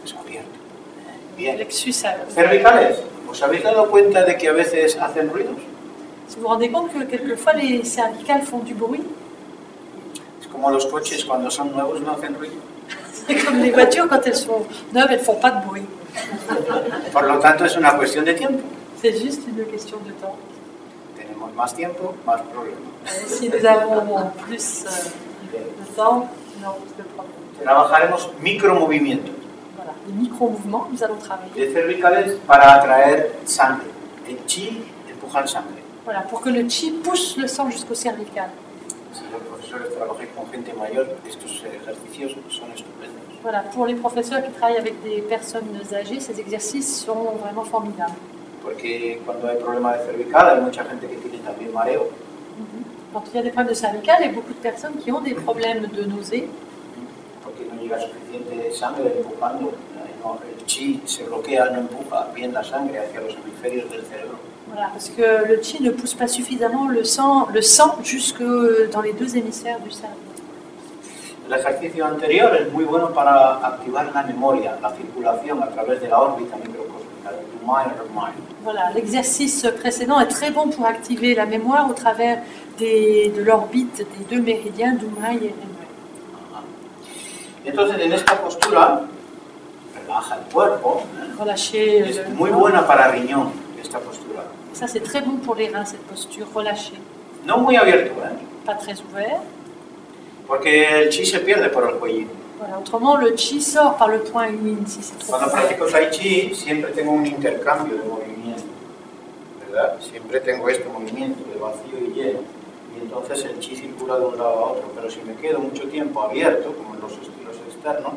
plexus abierto. Bien. Plexus abierto. Cervicales, ¿os habéis dado cuenta de que a veces hacen ruidos? Si vous vous rendez compte que quelquefois les cervicales font du bruit, Es como los coches cuando son nuevos no hacen ruido. c'est comme les voitures quand elles sont neuves, elles ne font pas de bruit. Por lo tanto, es una cuestión de tiempo. C'est juste une question de temps. Tenemos más tiempo, más problemas. Si nous avons plus de temps, non, plus de problème. Trabajaremos micromovimientos Voilà, les micro-mouvements, nous allons travailler. de cervicales para atraer sangre. El chi empuja sangre. Voilà, pour que le chi pousse le sang jusqu'au cervical. Si los profesores trabajáis con gente mayor, estos ejercicios son estupendos. Voilà, pour les professeurs qui travaillent avec des personnes âgées, ces exercices sont vraiment formidables. Porque cuando hay problemas de cervical, hay mucha gente que tiene también mareo. Quand il y a des problèmes de cervical, il y a beaucoup de personnes qui ont des problèmes de nausée. Porque no llega suficiente sangre empujando. No, el chi se bloquea, no empuja bien la sangre hacia los hemisferios del cerebro. Voilà, parce que le chi ne pousse pas suffisamment le sang jusque dans les deux hémisphères du cerveau. El ejercicio anterior es muy bueno para activar la memoria, la circulación a través de la órbita microcósmica, del mind. Voilà, l'exercice précédent est très bon pour activer la mémoire au travers de l'orbite des deux méridiens d'Umai et Renwei. Entonces, en esta postura, relaja el cuerpo. Relâcher Es le muy corps. buena para riñón, esta postura. Ça, c'est très bon pour les reins, cette posture, relâchée. No muy abierto, Pas très ouvert. porque el chi se pierde por el cuello. Voilà, autrement, le chi sort par le point yin si c'est trop Cuando ouvert. practico Tai Chi, siempre tengo un intercambio de movimiento, ¿verdad? Siempre tengo este movimiento de vacío y lleno, y entonces el chi circula de un lado a otro. Pero si me quedo mucho tiempo abierto, como en los estilos externos,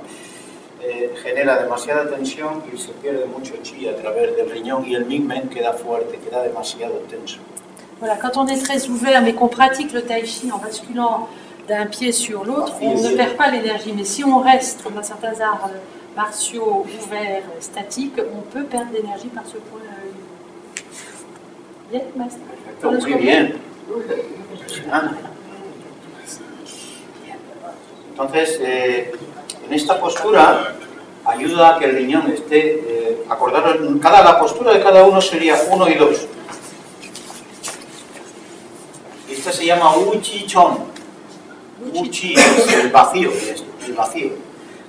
genera demasiada tensión y se pierde mucho chi a través del riñón y el mingmen queda fuerte, queda demasiado tenso. Voilà, quand on est très ouvert, mais qu'on pratique le tai chi en basculant d'un pied sur l'autre, on ne perd pas l'énergie. Mais si on reste, comme dans certains arts martiaux ouverts, statiques, on peut perdre l'énergie par ce point. Bien, master. Perfecto, muy bien. Impresionante. Entonces, en esta postura ayuda a que el riñón esté, acordaros, la postura de cada uno sería 1 y 2. Esta se llama Uchi Chon. Uchi es el vacío, el vacío.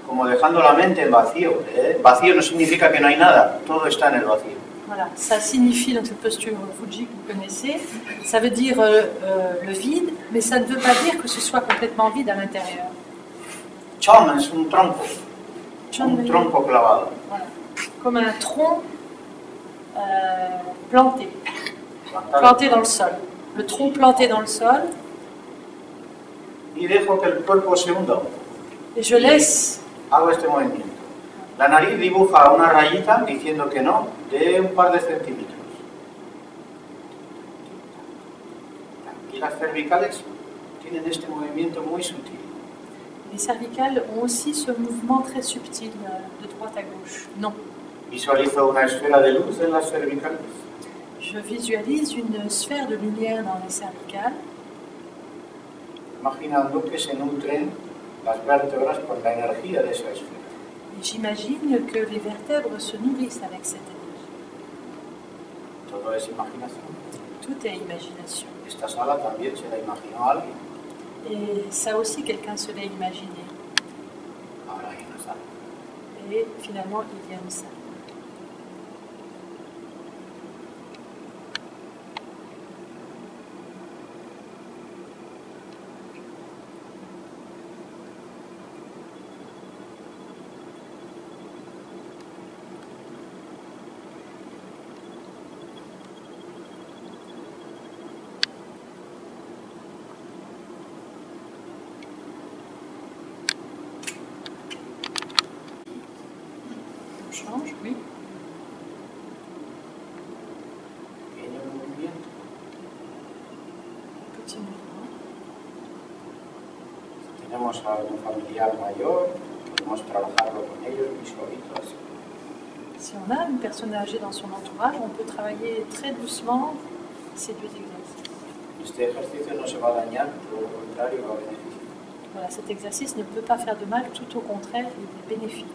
Como dejando la mente en vacío. Vacío no significa que no hay nada, todo está en el vacío. Voilà, ça signifie dans cette posture Fuji que vous connaissez, ça veut dire le vide, mais ça ne veut pas dire que ce soit complètement vide à l'intérieur. Chon es un tronco, Chon, un tronco clavado. Voilà, comme un tronc planté dans le sol. Le tronc planté dans le sol. Y dejo que el cuerpo se hunda. Et je laisse. Hago este movimiento. La nariz dibuja una rayita diciendo que no, de un par de centímetros. Y las cervicales tienen este movimiento muy sutil. Les cervicales ont aussi ce mouvement très subtil de droite à gauche. Non. Visualizo una esfera de luz en las cervicales. Je visualise une sphère de lumière dans les cervicales. Imaginando que se nutren las vértebras con la energía de esa esfera. Et j'imagine que les vertèbres se nourrissent avec cette énergie. Todo es imaginación. Tout est imagination. Esta sala también se la imaginó alguien. Et ça aussi, quelqu'un se l'a imaginé. Ahora hay una sala. Et finalement, il y a une salle. Change, oui. Pequeño movimiento. Petit mouvement. Si tenemos a algún familiar mayor, podemos trabajarlo con ellos muy suavito así. Si on a une personne âgée dans son entourage, on peut travailler très doucement ces deux exercices. Este ejercicio no se va a dañar, todo lo contrario va a beneficiar. Voilà, cet exercice ne peut pas faire de mal, tout au contraire, il est bénéfique.